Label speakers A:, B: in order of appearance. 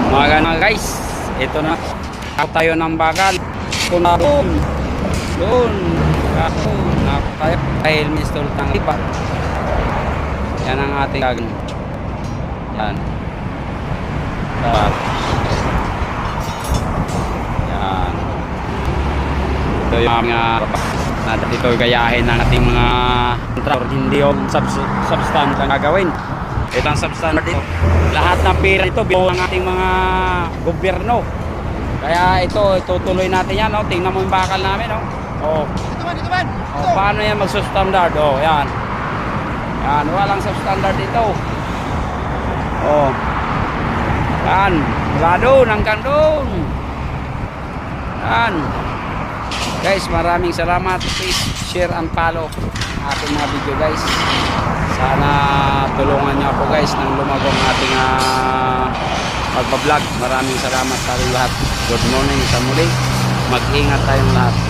A: Mga guys, ito na tayo ng bagal. Ito na doon tayo dahil install ng iba. Yan ang ating gagawin. Yan yan, ito yung mga na dito gayahin ng ating mga contractor. Hindi yung substandard ang gagawin. Ito ang substandard dito. Lahat ng pera ito bilang ng ating mga gobyerno. Kaya ito tutuloy natin yan, no? Tingnan mo yung bakal namin, no? Oh. Dito man. Oh, paano yan mag-substandard? Oh, yan. Yan, walang substandard dito. Oh. Yan, mula doon hanggang doon. Yan. Guys, maraming salamat. Please share and follow ating mga video, guys. Sana tulungan niyo ako, guys, nang lumago ang ating pagbablog. Maraming salamat sa lahat. Good morning sa muli. Mag-ingat tayong lahat.